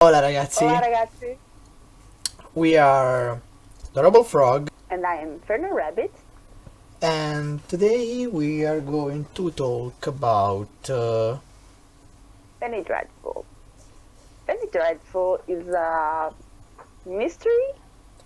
Hola ragazzi, Hola ragazzi, we are Adorable Frog, and I am Inferno Rabbit. and today we are going to talk about Penny Dreadfull. Penny Dreadfull is a mystery,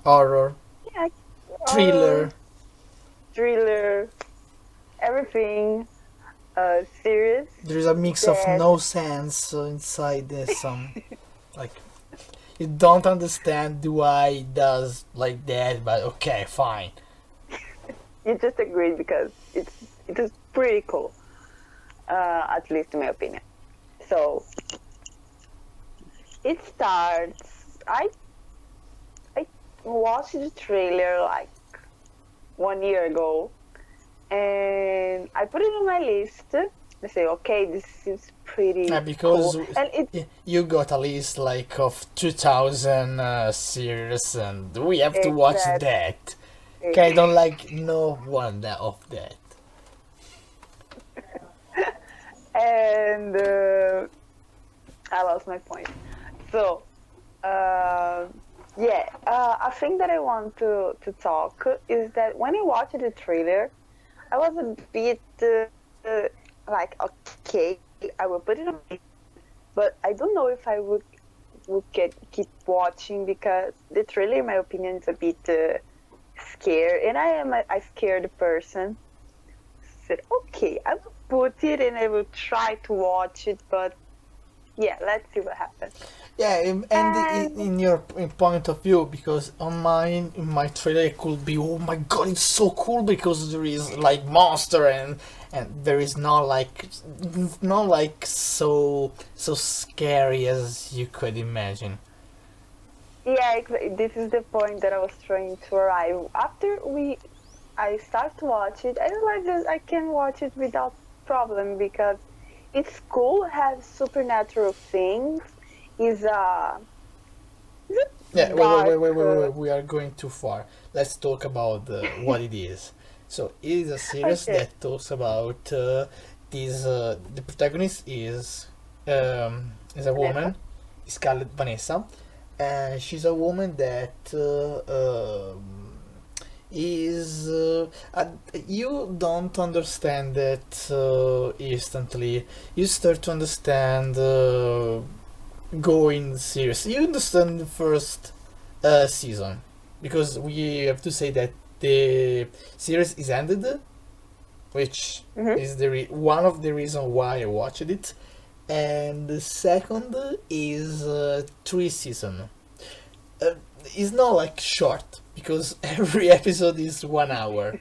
horror, yeah, thriller. horror, thriller, everything, series There is a mix of that no sense inside this like you don't understand why it does like that, but okay, fine. you just agreed because it is pretty cool, at least in my opinion. So it starts. I watched the trailer like 1 year ago, and I put it on my list. I say, okay, this is pretty Because cool, and it you got a list like of 2000 series, and we have to watch exactly, that. Okay, I don't like no one of that. and I lost my point. So, uh, yeah, a thing that I want to talk is that when I watched the trailer, I was a bit like, okay, I will put it on, but I don't know if I would keep watching because the trailer, in my opinion, is a bit scared, and I am a scared person. Said, okay, I will put it and I will try to watch it, but yeah, let's see what happens. Yeah, and And in your point of view, because on mine, in my trailer, it could be, oh my god, it's so cool because there is like monster and there is not like so scary as you could imagine. yeah, this is the point that I was trying to arrive. After I start to watch it, I realize that I can watch it without problem because it's cool, has supernatural things, is Yeah, dark. wait. We are going too far. Let's talk about what it is. So, it is a series Okay, that talks about this. The protagonist is a Vanessa. woman, Scarlett Vanessa, and she's a woman that is you don't understand it instantly. You start to understand going serious. You understand the first season because we have to say that the series is ended, which Hmm. is one of the reason why I watched it, and the second is three season. Uh, it's not like short because every episode is 1 hour.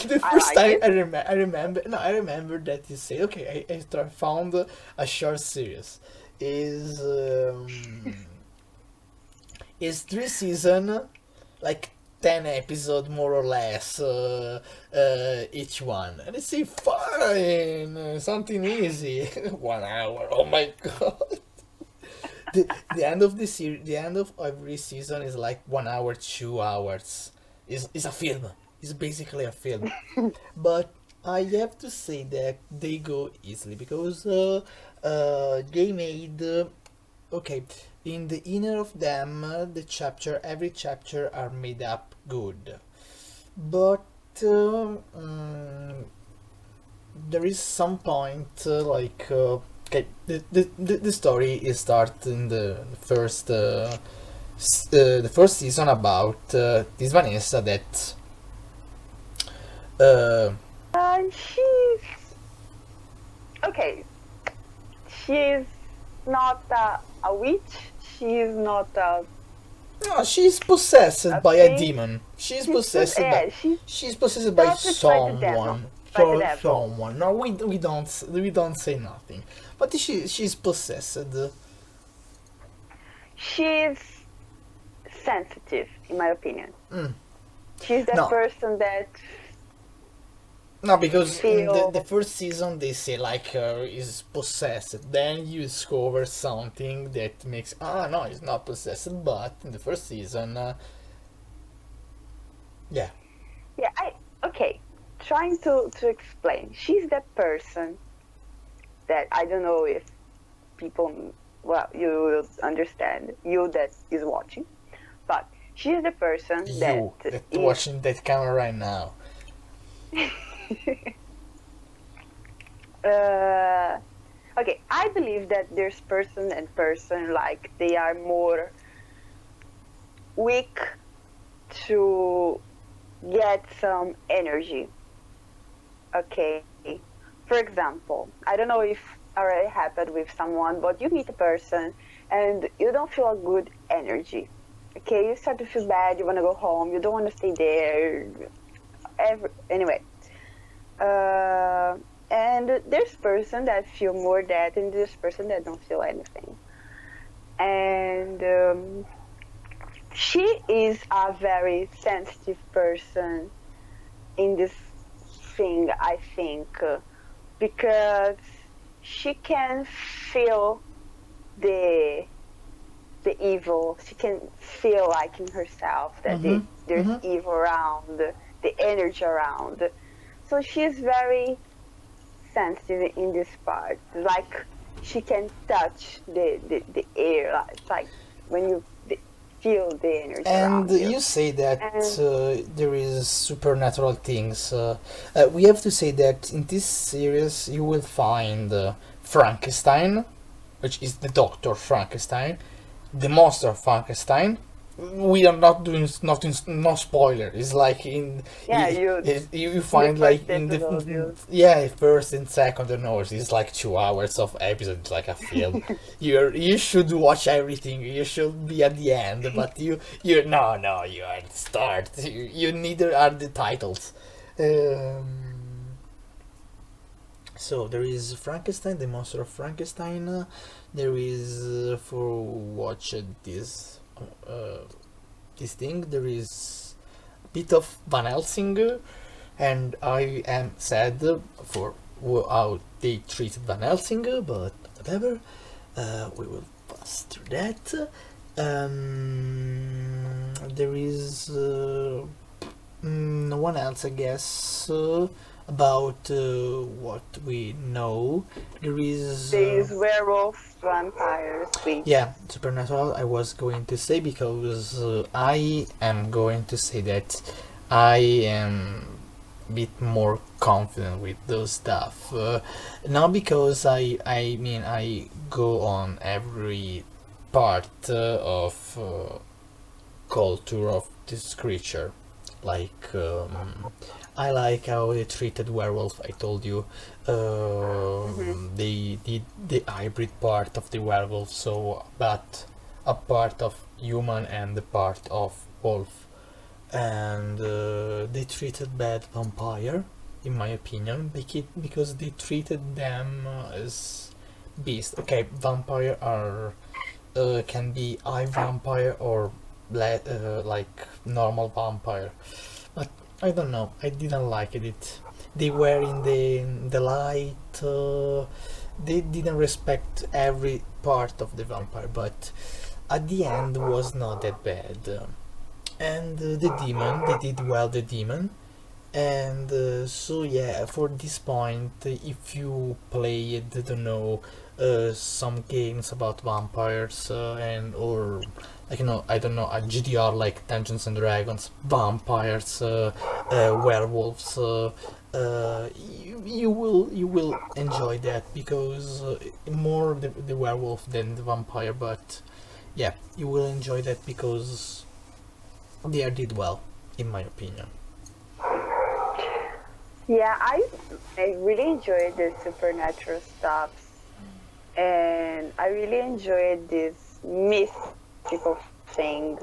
The I first like time it. I remember that you say, okay, found a short series. Is is three season, like 10 episode more or less, each one, and I say fine, something easy. 1 hour. Oh my god. The end of the end of every season is like 1 hour, 2 hours. Is a film. It's basically a film. But I have to say that they go easily because they made okay, in the inner of them every chapter are made up good, but there is some point okay, the story is start in the first season about this Vanessa that uh, She's okay. She's not a witch. She's not no, she's possessed a by a thing. demon. Yeah, she's She's possessed by possessed by the devil. someone. By the devil. Someone. No, we don't say nothing. But she's possessed. She's sensitive, in my opinion. Mm. She's that No, person that no, because in the feel. first season they say like her is possessed. Then you discover something that makes no, it's not possessed. But in the first season, yeah, Yeah, okay. Trying to explain. She's that person that I don't know if people well, you will understand, you that is watching, but she is the person that You that is watching that camera right now. uh, okay. I believe that there's person and person, like they are more weak to get some energy. Okay. For example, I don't know if already happened with someone, but you meet a person and you don't feel a good energy. Okay, you start to feel bad, you want to go home, you don't want to stay there. Anyway, uh, and there's person that feel more that, and there's person that don't feel anything. And she is a very sensitive person in this thing, I think, because she can feel the the evil. She can feel like in herself that Mm-hmm. there's Mm-hmm. evil around, the energy around. So she's very sensitive in this part. Like she can touch the air. It's like when you feel the energy And around you. you say that And there is supernatural things. We have to say that in this series you will find Frankenstein, which is the Doctor Frankenstein, the monster Frankenstein. We are not doing nothing, no spoiler. It's like yeah, you you the find first like in episode the you yeah, first and second and hours. It's like 2 hours of episode. It's like a film. You should watch everything. You should be at the end, but you no you are at the start. You neither are the titles. So there is Frankenstein, the monster of Frankenstein. There is for watch this this thing. There is a bit of Van Helsing, and I am sad for how they treated Van Helsing, but whatever. We will pass through that. There is no one else, I guess. About what we know, there is these werewolf vampires witch. yeah, supernatural. I was going to say because I am going to say that I am a bit more confident with those stuff. Not because I mean I go on every part of culture of this creature. Like I like how they treated werewolf. I told you Hmm. they did the hybrid part of the werewolf, so but a part of human and the part of wolf, and they treated bad vampire, in my opinion, because they treated them as beast. Okay, vampire are can be eye vampire or like normal vampire, but I don't know. I didn't like it. They were in the light. They didn't respect every part of the vampire, but at the end was not that bad. And the demon, they did well. The demon, and so yeah, for this point, if you played, I don't know, some games about vampires and or like I don't know, a GDR like Dungeons and Dragons, vampires, werewolves, you will enjoy that because more the werewolf than the vampire, but yeah, you will enjoy that because they are did well, in my opinion. Yeah, I really enjoyed the supernatural stuff, and I really enjoyed this mystical thing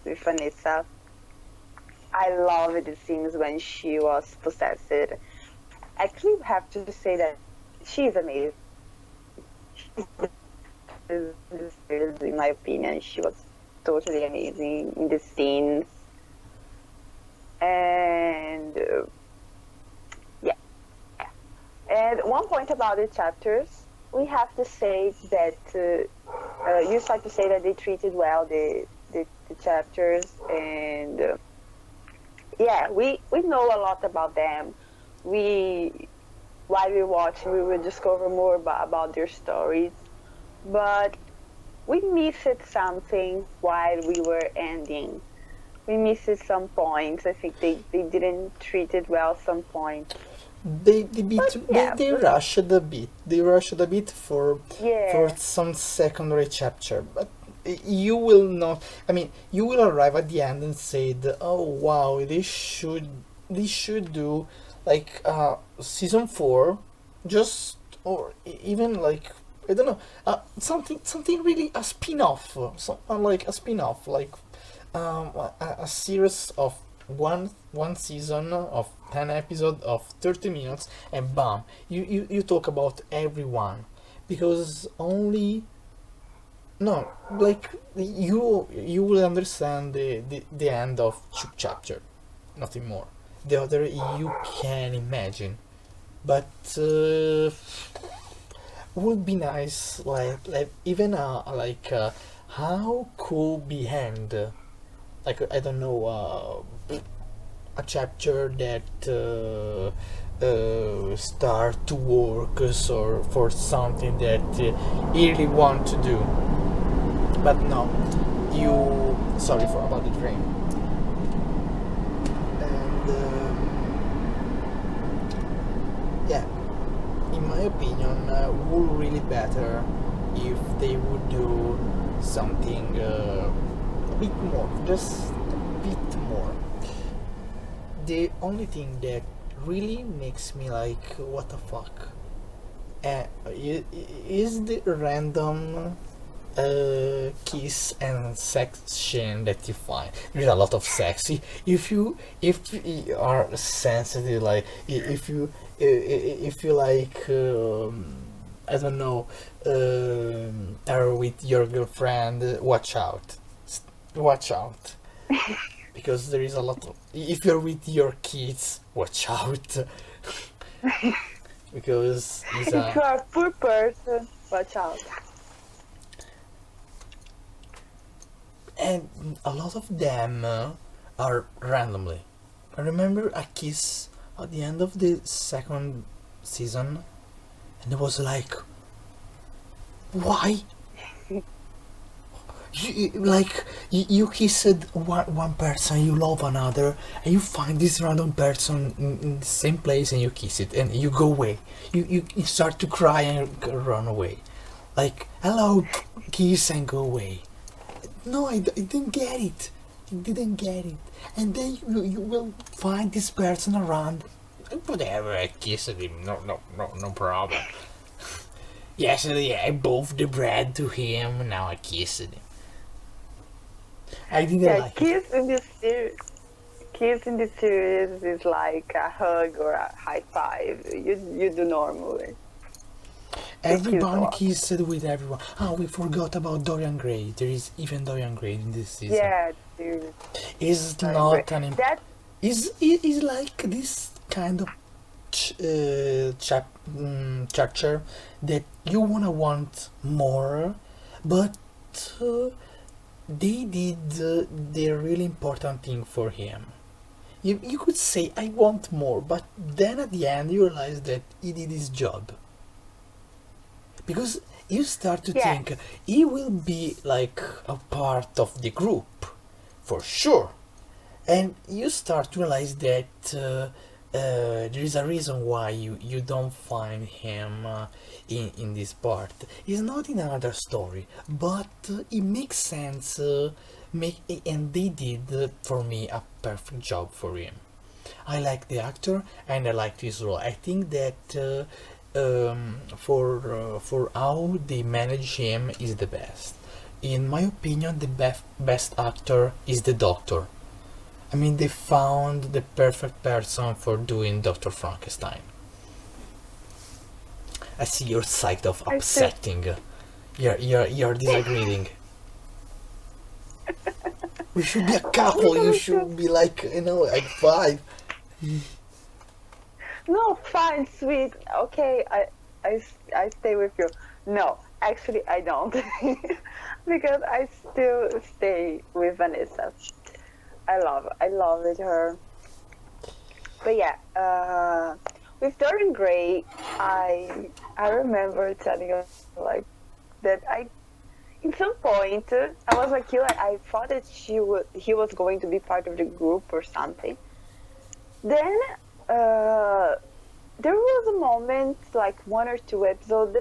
with Vanessa. I loved the scenes when she was possessed. Actually, have to say that she's amazing. In my opinion, she was totally amazing in the scenes, and yeah. And one point about the chapters, we have to say that you start to say that they treated well the chapters, and yeah, we know a lot about them. We while we watch, we will discover more about their stories. But we missed something while we were ending. We missed some points. I think they didn't treat it well some points. But yeah, They but rushed a bit. They rushed a bit for yeah, some secondary chapter, but you will not. I mean, you will arrive at the end and say, "Oh wow, they should do like season 4, just or even like I don't know, something really a spin-off, like a spin-off, like a series of one season of 10 episodes of 30 minutes, and bam, you talk about everyone, because only no, like you will understand the end of chapter, nothing more. The other you can imagine, but would be nice, like even how could be end, like I don't know, a chapter that start to work or for something that he really want to do, but no, you sorry for about the dream, and yeah, in my opinion, would really better if they would do something a bit more, just a bit more. The only thing that really makes me like, what the fuck, is the random kiss and sex scene that you find. There's a lot of sex. If you are sensitive, like if you like, I don't know, are with your girlfriend, watch out, watch out, because there is a lot of. If you're with your kids, watch out, because it's if you a. are a poor person, watch out. And a lot of them are randomly. I remember a kiss at the end of the second season, and it was like, why? You kissed one person, you love another, and you find this random person in the same place, and you kiss it, and you go away. You start to cry and run away, like hello, kiss and go away. No, I didn't get it. I didn't get it. And then you will find this person around. Whatever, I kissed him. No problem. Yesterday I both the bread to him. Now I kissed him. I didn't Yeah, like it. kiss in this series is like a hug or a high five. You do normally. They kiss a Everyone lot. kissed with everyone. Oh, we forgot about Dorian Gray. There is even Dorian Gray in this season. Yeah, dude. Is I agree. not an. That Is like this kind of chapter that you wanna want more, but uh, they did the really important thing for him. You could say I want more, but then at the end you realize that he did his job, because you start to yeah, think he will be like a part of the group for sure, and you start to realize that there is a reason why you don't find him in this part. He's not in another story, but it makes sense. And they did for me a perfect job for him. I like the actor and I like his role. I think that for how they manage him is the best. In my opinion, the best actor is the Doctor. I mean, they found the perfect person for doing Dr. Frankenstein. I see your side of I see. upsetting. You're disagreeing. We should be a couple. You Because should be like, like five. no, fine, sweet. Okay, I stay with you. No, actually, I don't. Because I still stay with Vanessa. I love it, her. But yeah, with Dorian Gray, I remember telling you like that in some point, I was like you. I thought that he was going to be part of the group or something. Then uh, there was a moment, like one or two episodes,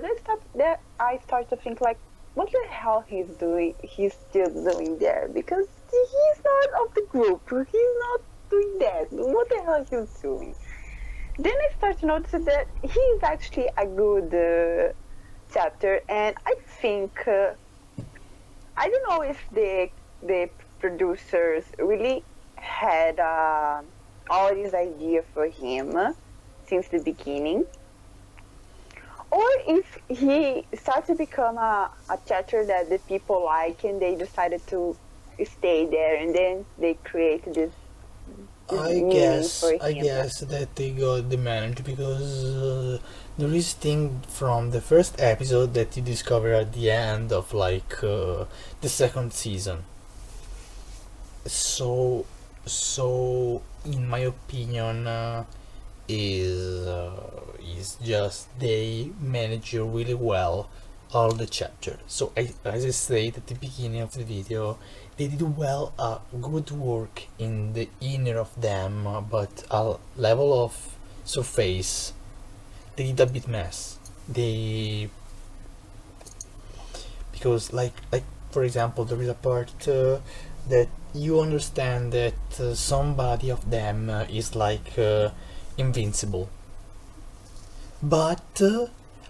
that I start to think like, what the hell he's still doing there? Because he's not of the group. He's not doing that. What the hell he's doing? Then I start to notice that he's actually a good chapter, and I think I don't know if the producers really had all this idea for him since the beginning, or if he started to become a chapter that the people like and they decided to stay there, and then they created this meaning for I him. guess that they got the manager because there is thing from the first episode that you discover at the end of the second season. So in my opinion, is just they manage really well all the chapter. So as I said at the beginning of the video, they did well good work in the inner of them, but a level of surface they did a bit mess. They because like for example there is a part that you understand that somebody of them is invincible, but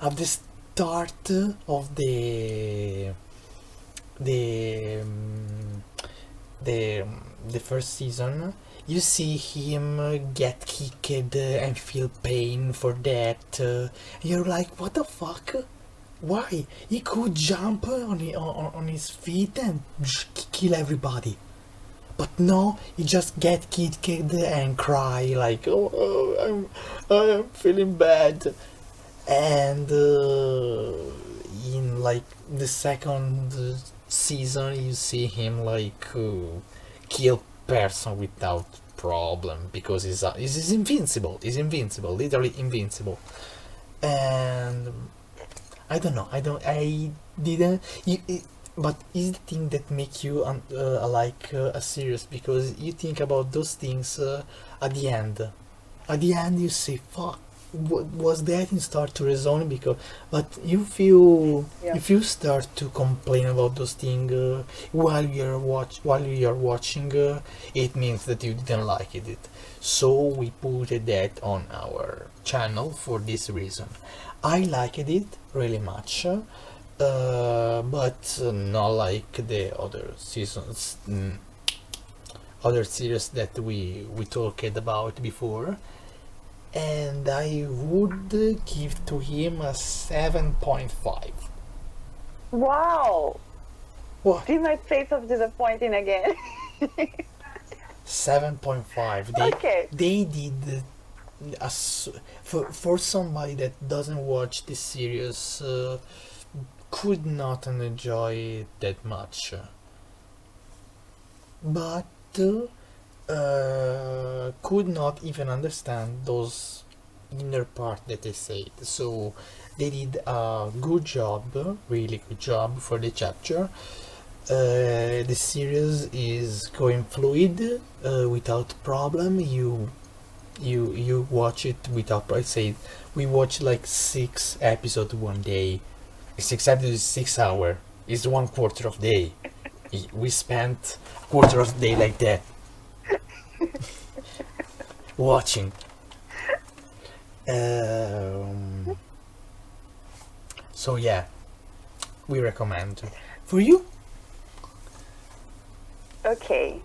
at the start of the um, the the first season you see him get kicked and feel pain for that. You're like, what the fuck? Why? He could jump on his feet and kill everybody. But no, he just get kicked and cry like, I'm feeling bad. And in the second season, you see him kill person without problem because he's invincible. He's invincible, literally invincible. And I don't know. I didn't. But is the thing that make you a serious because you think about those things at the end. At the end, you say, "Fuck, what was that?" and start to reason because. But you feel Yeah. if you start to complain about those things while you're watching, it means that you didn't like it. So we put that on our channel for this reason. I liked it really much, but not like the other seasons, other series that we talked about before. And I would give to him a 7.5. Wow! What? See my face of disappointing again. 7.5. Okay. They did for somebody that doesn't watch this series could not enjoy it that much, but could not even understand those inner part that they said. So they did a good job, really good job for the chapter. The series is going fluid, without problem. You watch it without. I say we watch like 6 episodes one day. 6 episodes is 6 hour. It's 1/4 of day. We spent quarter of the day like that watching. So yeah, we recommend. For you? Okay.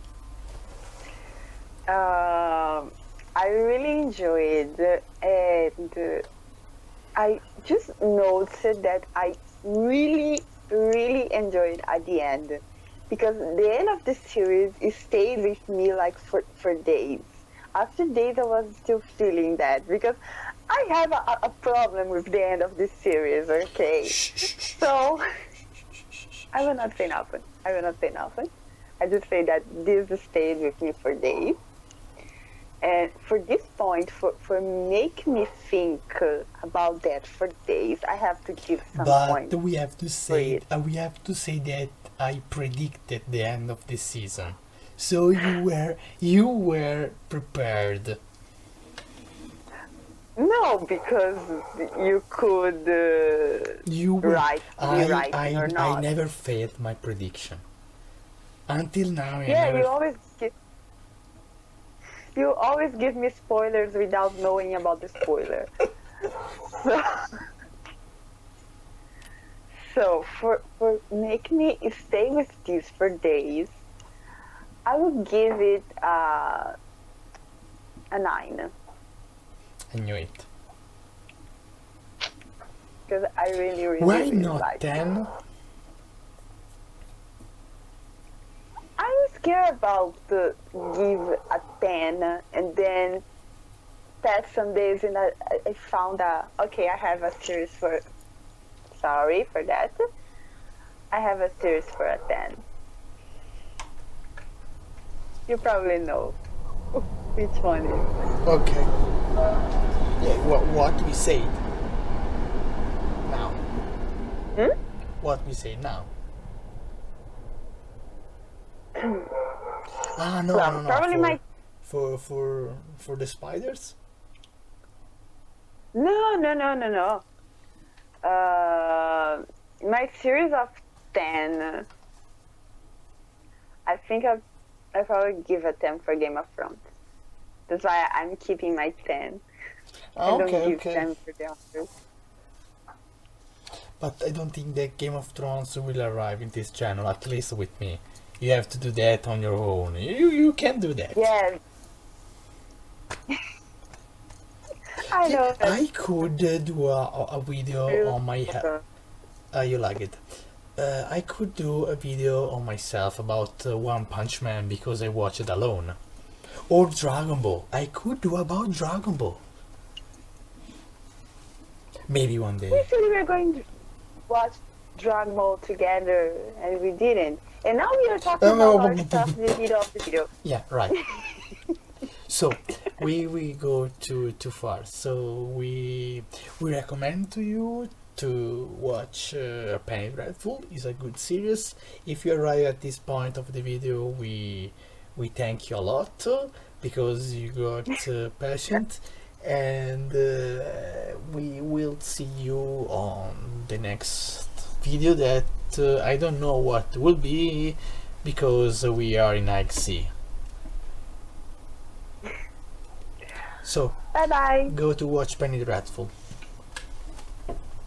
I really enjoyed, and I just noted that I really, really enjoyed at the end, because the end of the series it stayed with me like for days. After days, I was still feeling that because I have a problem with the end of this series. Okay, so I will not say nothing. I will not say nothing. I just say that this stayed with me for days. And for this point, for make me think about that for days, I have to give some But points we have to for say it. that I predicted the end of the season, so you were prepared. No, because you could You were. write, be I writing I or I not. never failed my prediction until now. I Yeah, never. you always give me spoilers without knowing about the spoiler. So, so for make me stay with this for days, I would give it a 9 I knew it. because I really, really, Why really not like it. 10? I was scared about to give a 10 and then pass some days and I found okay, I have a series for, sorry for that. I have a series for a 10. You probably know which one is. Okay. Yeah. What we say now? Hmm? What we say now? No, Well, no, no. probably my For the spiders. no. My series of 10. I think I probably give a 10 for Game of Thrones. That's why I'm keeping my 10. I don't Okay, give okay. 10 for the others. But I don't think that Game of Thrones will arrive in this channel. At least with me. You have to do that on your own. You can do that. Yes, I Yeah, know that. I could do a video on my you like it. I could do a video on myself about One Punch Man because I watch it alone. Or Dragon Ball. I could do about Dragon Ball. Maybe one We day. said we were going to watch Dragon Ball together, and we didn't. And now we are talking about our stuff in the middle of the video. Yeah, right. So we go too far. So we recommend to you to watch Penny Dreadfull. Is a good series. If you arrive at this point of the video, we thank you a lot because you got patient, and we will see you on the next video that I don't know what will be because we are in IC. So Bye bye. go to watch Penny Dreadfull.